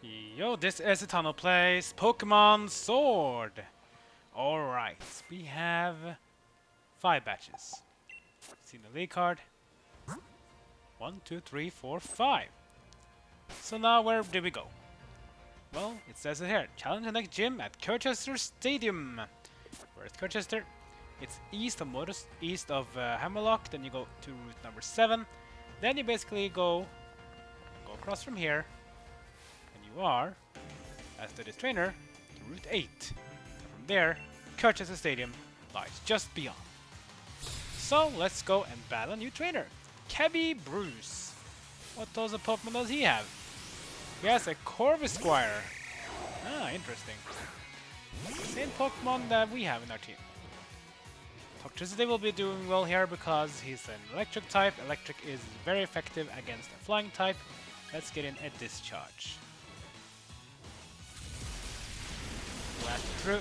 Yo, this is a tunnel place. Pokemon Sword. Alright, we have 5 batches. See the league card. 1, 2, 3, 4, 5. So now where did we go? Well, it says it here. Challenge the next gym at Circhester Stadium. Where's Circhester? It's east of Hammerlock. Then you go to route number 7. Then you basically go across from here. And you are, as the trainer, to route 8. From there, Circhester Stadium lies just beyond. So let's go and battle a new trainer. Cabby Bruce. What does a Pokemon does he have? He has a Corvisquire. Ah, interesting. Same Pokemon that we have in our team. Toxtricity will be doing well here because he's an electric type. Electric is very effective against a flying type. Let's get in a discharge. Blast it through.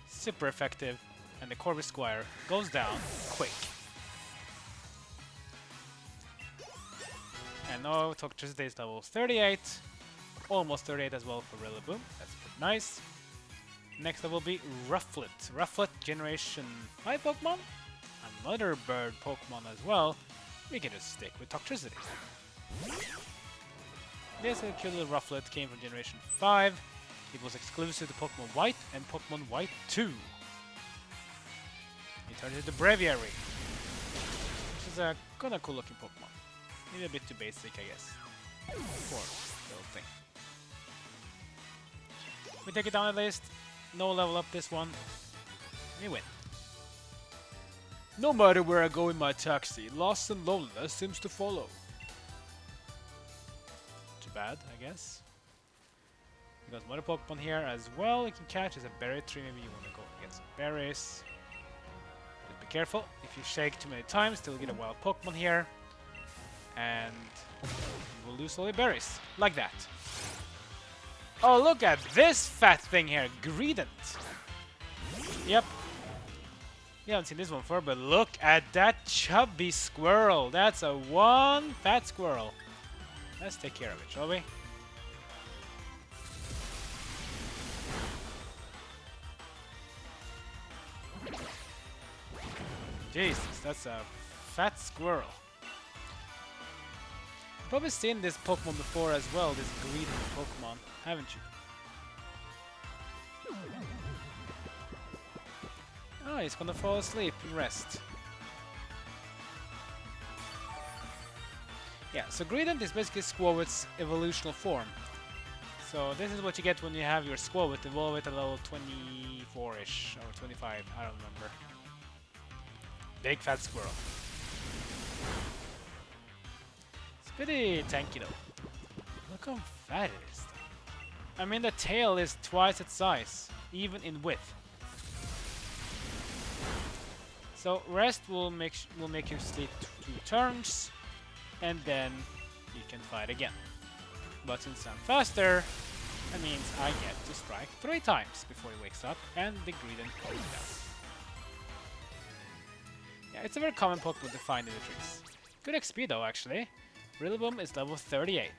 Super effective. And the Corvisquire goes down quick. And now Toxtricity is level 38. Almost 38 as well for Rillaboom. That's pretty nice. Next up will be Rufflet. Rufflet Generation 5 Pokemon. Another bird Pokemon as well. We can just stick with Toxtricity. This cute little Rufflet came from Generation 5. It was exclusive to Pokemon White and Pokemon White 2. It turned into Breviary, which is a kinda cool looking Pokemon. Maybe a bit too basic, I guess, for the whole thing. We take it down at least. No level up this one. We win. No matter where I go in my taxi, loss and loneliness seems to follow. Too bad, I guess. We got some other Pokemon here as well. You can catch as a berry tree. Maybe you want to go get some berries. Just be careful. If you shake too many times, you'll get a wild Pokemon here. And you will lose all your berries. Like that. Oh, look at this fat thing here. Greedent. Yep. You haven't seen this one before, but look at that chubby squirrel. That's a one fat squirrel. Let's take care of it, shall we? Jesus, that's a fat squirrel. You've probably seen this Pokemon before as well, this greedy Pokemon, haven't you? Oh, he's gonna fall asleep and rest. Yeah, so Greedent is basically Squirt's evolutional form. So this is what you get when you have your Squirtle evolve at a level 24-ish, or 25, I don't remember. Big fat squirrel. It's pretty tanky though. Look how fat it is. I mean, the tail is twice its size, even in width. So rest will make you sleep 2 turns, and then you can fight again. But since I'm faster, that means I get to strike 3 times before he wakes up, and the Greedent goes down. Yeah, it's a very common Pokemon to find in the trees. Good XP though, actually. Rillaboom is level 38.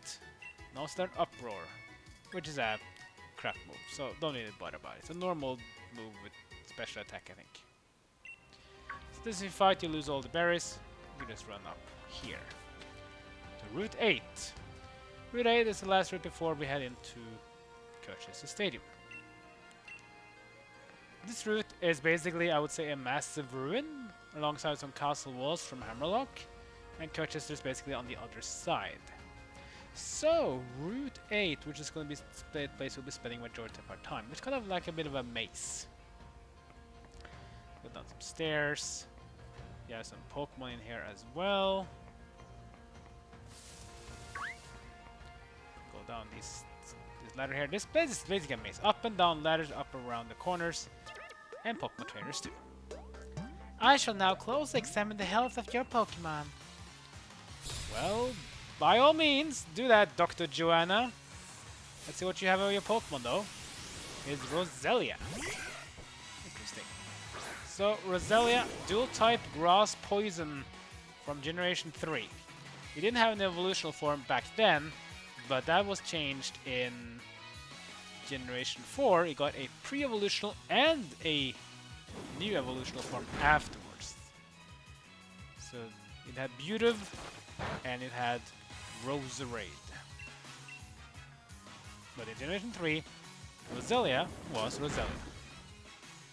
Now start Uproar, which is a crap move, so don't need to bother about it. It's a normal move with special attack, I think. So this if you fight, you lose all the berries. You just run up here to Route 8. Route 8 is the last route before we head into Circhester Stadium. This route is basically, I would say, a massive ruin alongside some castle walls from Hammerlock, and Circhester is basically on the other side. So, Route 8, which is going to be the place we'll be spending majority of our time. It's kind of like a bit of a maze. Go down some stairs. Yeah, some Pokemon in here as well. Go down this ladder here. This place is basically a maze. Up and down ladders, up around the corners. And Pokemon trainers too. I shall now closely examine the health of your Pokemon. Well, by all means, do that, Dr. Joanna. Let's see what you have of your Pokemon, though. It's Roselia. Interesting. So, Roselia, dual-type Grass Poison from Generation 3. You didn't have an evolutional form back then, but that was changed in Generation 4. It got a pre-evolutional and a new evolutional form afterwards. So it had Butive and it had Roserade. But in Generation 3, Roselia was Roselia.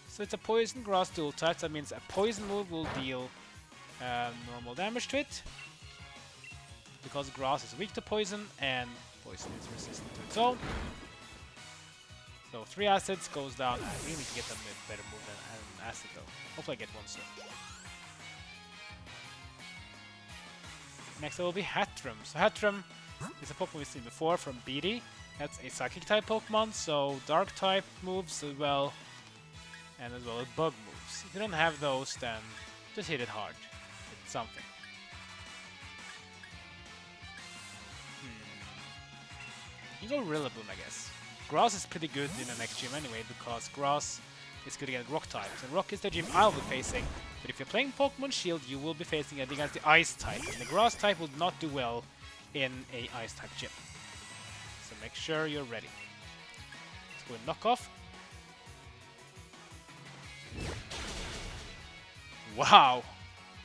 So it's a poison grass dual type. That means a poison move will deal normal damage to it, because grass is weak to poison and poison is resistant to its own. So 3 acids goes down. I really need to get them a better move than an acid though. Hopefully I get one soon. Next it will be Hatrem. So Hatrem is a Pokemon we've seen before from BD. That's a Psychic type Pokemon, so Dark type moves as well, and as well as Bug moves. If you don't have those, then just hit it hard. It's something. You go Rillaboom, I guess. Grass is pretty good in the next gym anyway, because Grass is good against Rock types, and Rock is the gym I'll be facing. But if you're playing Pokemon Shield, you will be facing it against the Ice type, and the Grass type will not do well in a Ice type gym. So make sure you're ready. Let's go and knock off. Wow!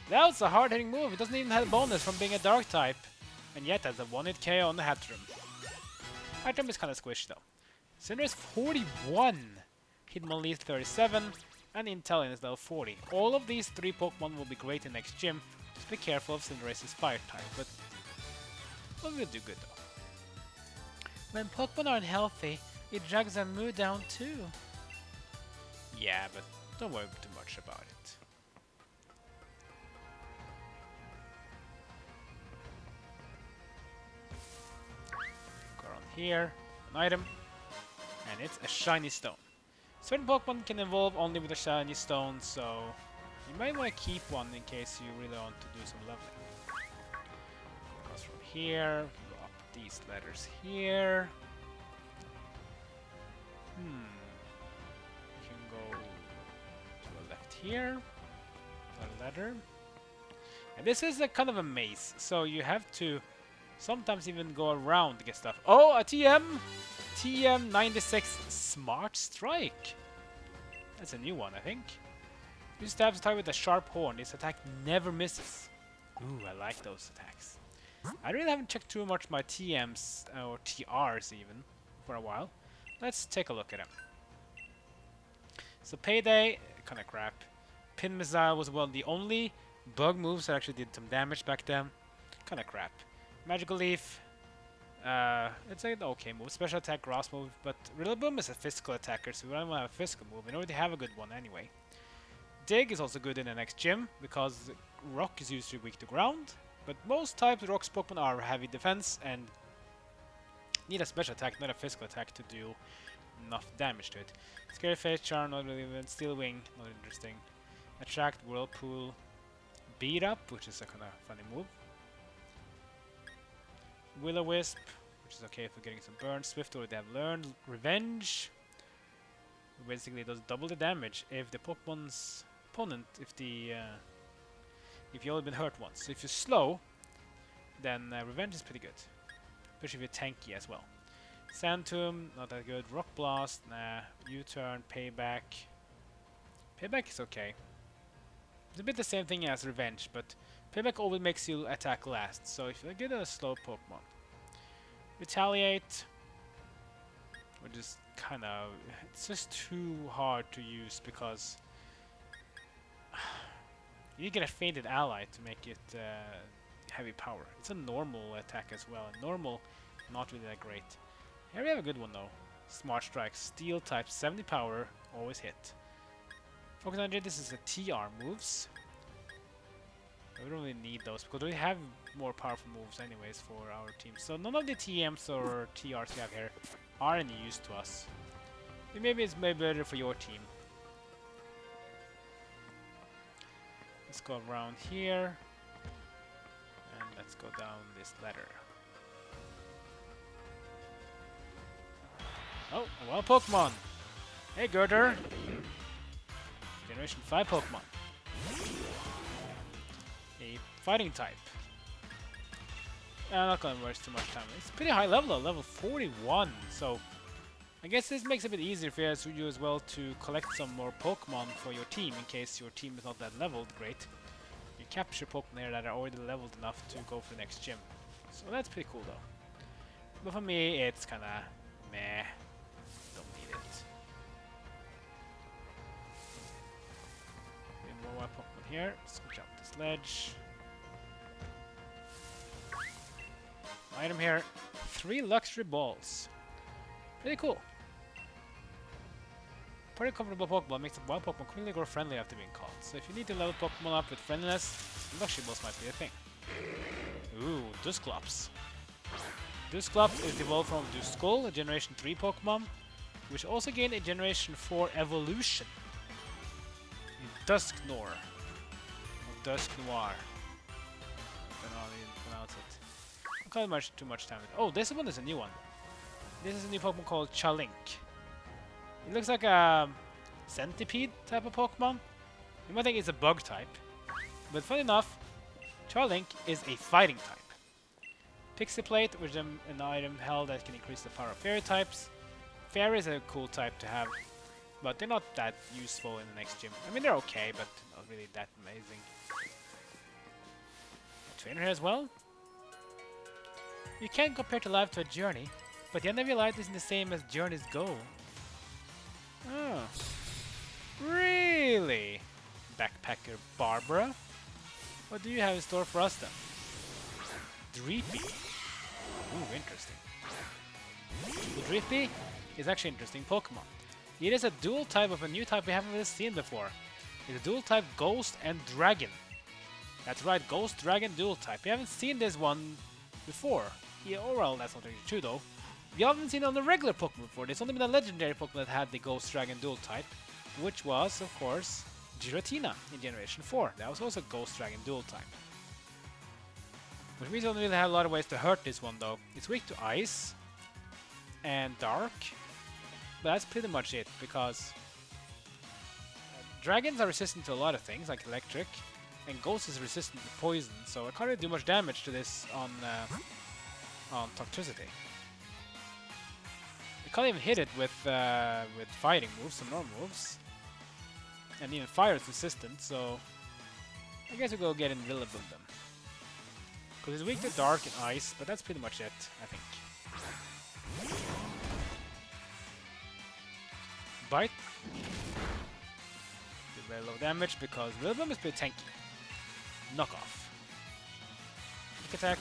That was a hard-hitting move. It doesn't even have a bonus from being a Dark type, and yet has a 1-hit KO on the Hatrem. Hatrem is kind of squished though. Cinder is 41, Hitmonlee is 37, and Intellion is level 40. All of these 3 Pokemon will be great in next gym. Just be careful of Cinderace's fire type, but we'll do good though. When Pokemon aren't healthy, it drags their mood down too. Yeah, but don't worry too much about it. Go around here, an item, and it's a shiny stone. Certain Pokemon can evolve only with a shiny stone, so you might want to keep one in case you really want to do some leveling. Goes from here, go up these letters here. You can go to the left here, a letter. And this is a kind of a maze, so you have to sometimes even go around to get stuff. Oh, a TM! TM96 Smart Strike. That's a new one, I think. You stab the target with a sharp horn. This attack never misses. Ooh, I like those attacks. I really haven't checked too much my TMs, or TRs even, for a while. Let's take a look at them. So Payday, kinda crap. Pin Missile was one of the only bug moves that actually did some damage back then. Kinda crap. Magical Leaf, it's an okay move. Special attack, grass move, but Rillaboom is a physical attacker, so we don't want to have a physical move. We already have a good one anyway. Dig is also good in the next gym, because Rock is usually weak to ground, but most types of Rock's Pokemon are heavy defense and need a special attack, not a physical attack, to do enough damage to it. Scary Face, Charm, not really even. Steel Wing, not interesting. Attract, Whirlpool, Beat Up, which is a kind of funny move. Will-O-Wisp, which is okay for getting some burns. Swift already have learned. Revenge basically does double the damage if the Pokemon's opponent, if you only been hurt once. So if you're slow, then Revenge is pretty good, especially if you're tanky as well. Sand Tomb, not that good. Rock Blast, nah. U-Turn, Payback. Payback is okay. It's a bit the same thing as Revenge, but Payback always makes you attack last, so if you get a slow Pokemon. Retaliate, which is kind of, it's just too hard to use because you need to get a fainted ally to make it heavy power. It's a normal attack as well, and normal, not really that great. Here we have a good one though. Smart Strike, Steel type, 70 power, always hit. Focus Energy, this is a TR moves. We don't really need those because we have more powerful moves anyways for our team. So none of the TMs or TRs we have here are any use to us. Maybe it's maybe better for your team. Let's go around here. And let's go down this ladder. Oh, a wild Pokemon! Hey Girder! Generation 5 Pokemon. A fighting type. I'm not gonna waste too much time. It's pretty high level though, level 41. So I guess this makes it a bit easier for you as well to collect some more Pokemon for your team in case your team is not that leveled great. You capture Pokemon here that are already leveled enough to go for the next gym. So that's pretty cool though. But for me, it's kinda meh. Don't need it. More wild Pokemon here. Switch out this ledge. Item here. 3 luxury balls. Pretty cool. Pretty comfortable Pokeball makes a wild Pokemon quickly grow friendly after being caught. So if you need to level Pokemon up with friendliness, luxury balls might be a thing. Ooh, Dusclops. Dusclops is evolved from Duskull, a Generation 3 Pokemon, which also gained a Generation 4 evolution. Dusknoir. Or Dusknoir. I don't know how you pronounce it. I can't much too much time. Oh, this one is a new one. This is a new Pokemon called Chalink. It looks like a centipede type of Pokemon. You might think it's a bug type. But funny enough, Chalink is a fighting type. Pixie Plate, which is an item held that can increase the power of fairy types. Fairy is a cool type to have, but they're not that useful in the next gym. I mean, they're okay, but not really that amazing. A trainer here as well. You can't compare to life to a journey, but the end of your life isn't the same as journey's goal. Oh. Really? Backpacker Barbara? What do you have in store for us then? Dreepy. Ooh, interesting. The Dreepy is actually an interesting Pokemon. It is a dual type of a new type we haven't really seen before. It's a dual type Ghost and Dragon. That's right, Ghost Dragon dual type. We haven't seen this one before. Yeah, well, that's not really true though. We haven't seen it on the regular Pokemon before. There's only been a legendary Pokemon that had the Ghost Dragon dual type, which was, of course, Giratina in Generation 4. That was also Ghost Dragon dual type. Which means we don't really have a lot of ways to hurt this one though. It's weak to Ice and Dark, but that's pretty much it because dragons are resistant to a lot of things like Electric, and Ghost is resistant to Poison, so I can't really do much damage to this on Toxtricity. You can't even hit it with fighting moves, some normal moves. And even fire is resistant, so I guess we'll go get in Rillaboom then. Because it's weak to Dark and Ice, but that's pretty much it, I think. Bite. Do very low damage because Rillaboom is pretty tanky. Knock off. Quick attack.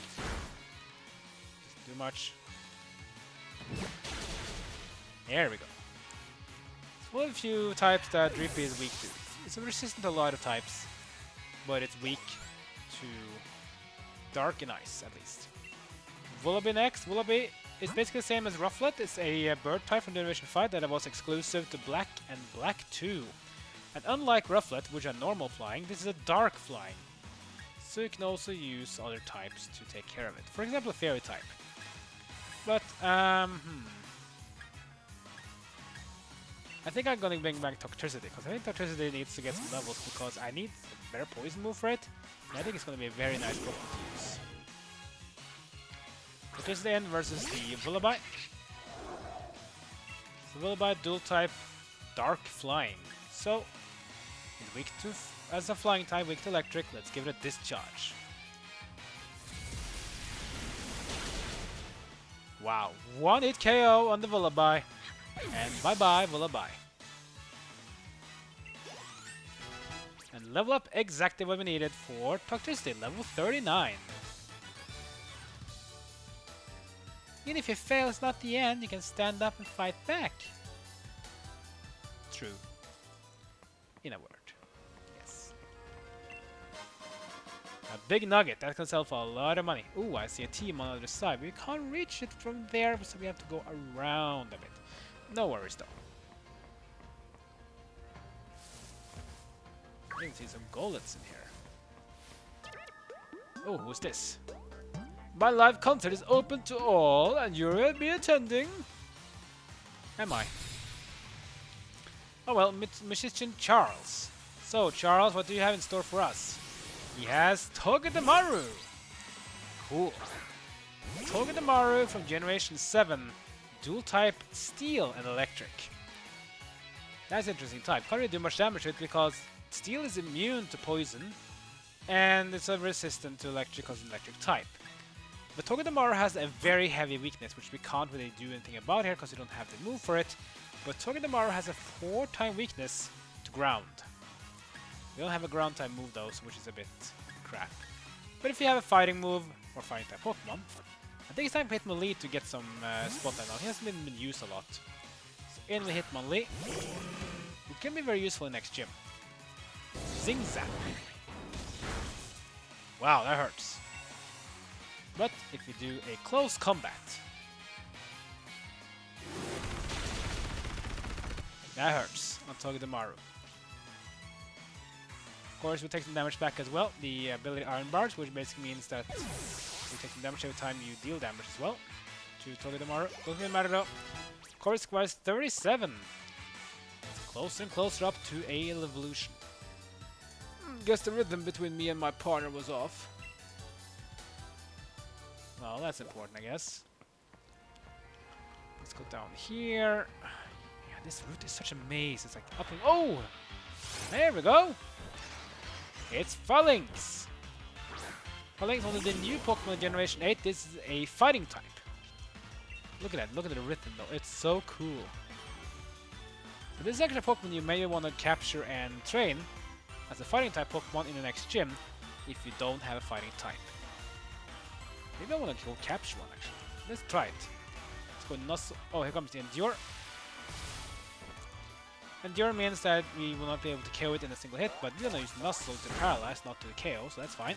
Doesn't do much. There we go. It's one of the few types that Dreepy is weak to. It's resistant to a lot of types, but it's weak to Dark and Ice, at least. Vullaby next. Vullaby is basically the same as Rufflet. It's a bird type from Generation 5 that was exclusive to Black and Black 2. And unlike Rufflet, which are normal flying, this is a dark flying. So you can also use other types to take care of it. For example, a Fairy type. But, I think I'm gonna bring back Toxtricity, because I think Toxtricity needs to get some levels, because I need a better poison move for it, and I think it's gonna be a very nice Pokemon to use. Toxtricity End versus the Vullaby. So Vullaby dual type Dark Flying. So, it's weak to, as a flying type, weak to Electric, let's give it a Discharge. Wow, 1-hit KO on the Vullaby. And bye-bye, Vullaby. And level up exactly what we needed for Toxtricity, level 39. Even if you fail, it's not the end. You can stand up and fight back. True. In a word. Yes. A big nugget. That can sell for a lot of money. Ooh, I see a team on the other side. We can't reach it from there, so we have to go around a bit. No worries though. I can see some Golets in here. Oh, who's this? My live concert is open to all, and you'll be attending. Am I? Oh well, musician Charles. So, Charles, what do you have in store for us? He has Togedemaru. Cool. Togedemaru from Generation 7. Dual type Steel and Electric. That's an interesting type. Can't really do much damage to it because Steel is immune to poison and it's resistant to electric because it's an electric type. But Togedemaru has a very heavy weakness which we can't really do anything about here because we don't have the move for it. But Togedemaru has a 4-time weakness to ground. We don't have a ground type move though, which is a bit crap. But if you have a fighting move or fighting type Pokemon, I think it's time for Hitmonlee to get some spotlight now. He hasn't been used a lot. So in with Hitmonlee. It can be very useful in next gym. Zing Zap. Wow, that hurts. But if you do a close combat, that hurts on Togedemaru. Of course, we take some damage back as well. The ability Iron Bars, which basically means that you take some damage every time you deal damage as well to Togedemaru. Doesn't really matter though. Core requires 37. It's closer and closer up to a evolution. Guess the rhythm between me and my partner was off. Well, that's important, I guess. Let's go down here. Yeah, this route is such a maze. It's like up and oh! There we go! It's Phalanx! Phalanx is one of the new Pokemon in Generation 8. This is a fighting type. Look at that. Look at the rhythm though. It's so cool. So this is actually a Pokemon you may want to capture and train as a fighting type Pokemon in the next gym if you don't have a fighting type. Maybe I want to go capture one actually. Let's try it. Let's go Nuzzle. Oh, here comes the Endure. Endure means that we will not be able to KO it in a single hit, but we're gonna use Nuzzle to paralyze, not to KO, so that's fine.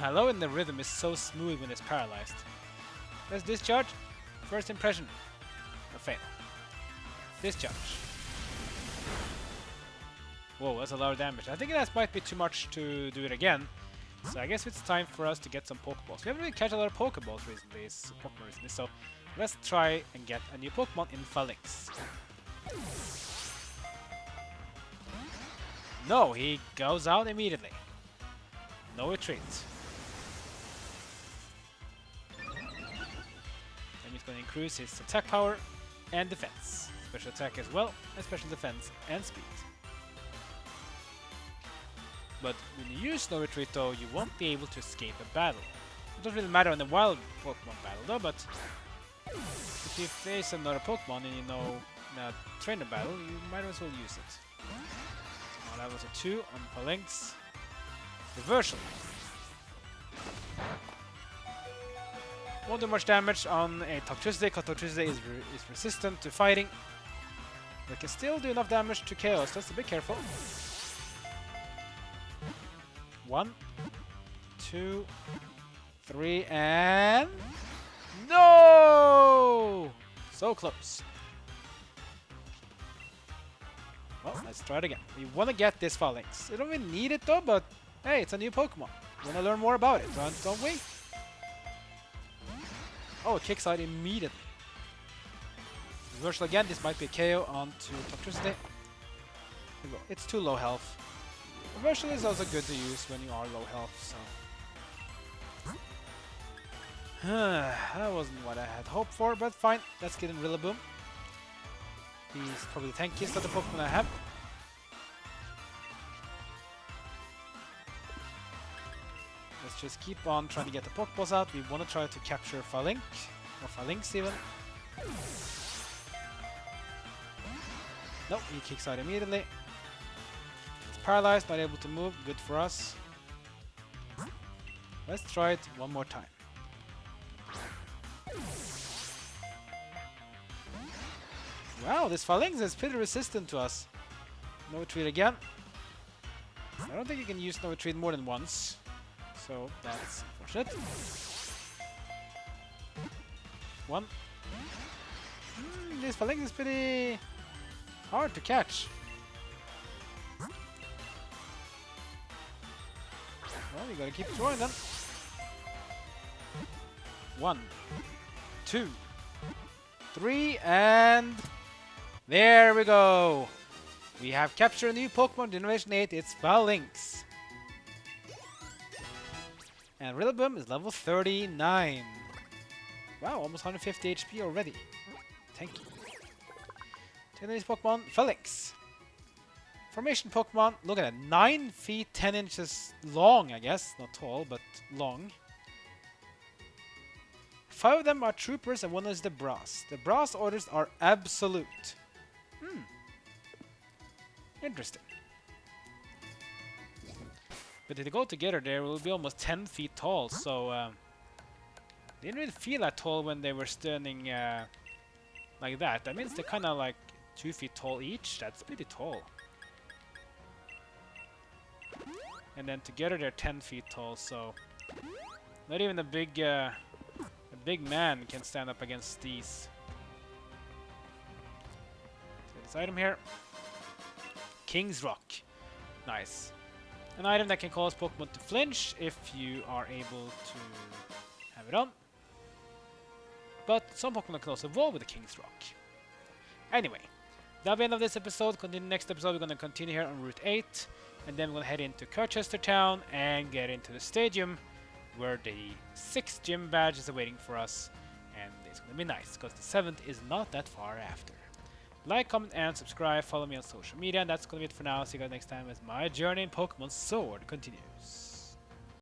Hello, and the rhythm is so smooth when it's paralyzed. Let's discharge. First impression. Or fail. Discharge. Whoa, that's a lot of damage. I think that might be too much to do it again. So I guess it's time for us to get some Pokeballs. We haven't really catch a lot of Pokeballs recently, so let's try and get a new Pokemon in Phalanx. No, he goes out immediately. No retreat. And he's going to increase his attack power and defense. Special attack as well, and special defense and speed. But when you use no retreat though, you won't be able to escape a battle. It doesn't really matter in the wild Pokemon battle though, but if you face another Pokemon and you know in a trainer battle, you might as well use it. So now that was a 2 on Phalanx. Reversal. Won't do much damage on a Toxtricity because Toxtricity is resistant to fighting. But can still do enough damage to KO, so let's be careful. 1, 2, 3, and no! So close. Well, let's try it again. We want to get this Phalanx. We don't really need it though, but hey, it's a new Pokemon. We want to learn more about it, don't we? Oh, it kicks out immediately. Reversal again. This might be a KO onto Toxtricity. It's too low health. Reversal is also good to use when you are low health, so... that wasn't what I had hoped for, but fine. Let's get in Rillaboom. He's probably the tankiest of the Pokemon I have. Let's just keep on trying to get the Pokeballs out. We want to try to capture Phalanx, or Phalanx even. Nope, he kicks out immediately. Paralyzed, not able to move. Good for us. Let's try it one more time. Wow, this Phalanx is pretty resistant to us. No retreat again. I don't think you can use no retreat more than once. So that's unfortunate. 1. This Phalanx is pretty hard to catch. Well, you gotta keep throwing them. 1, 2, 3, and there we go. We have captured a new Pokemon Generation 8. It's Phalanx. And Rillaboom is level 39. Wow, almost 150 HP already. Thank you. Today's Pokemon, Felix. Formation Pokemon, look at it, 9 feet 10 inches long, I guess. Not tall, but long. 5 of them are troopers and 1 is the brass. The brass orders are absolute. Interesting. But if they go together, they will be almost 10 feet tall, so they didn't really feel that tall when they were standing like that. That means they're kind of like 2 feet tall each. That's pretty tall. And then together they're 10 feet tall, so not even a big man can stand up against these. So this item here, King's Rock. Nice. An item that can cause Pokemon to flinch if you are able to have it on. But some Pokemon can also evolve with the King's Rock. Anyway, that'll be the end of this episode. Continue next episode. We're going to continue here on Route 8. And then we're going to head into Circhester town and get into the stadium where the 6th gym badge is awaiting for us. And it's going to be nice because the 7th is not that far after. Like, comment, and subscribe. Follow me on social media. And that's going to be it for now. See you guys next time as my journey in Pokemon Sword continues.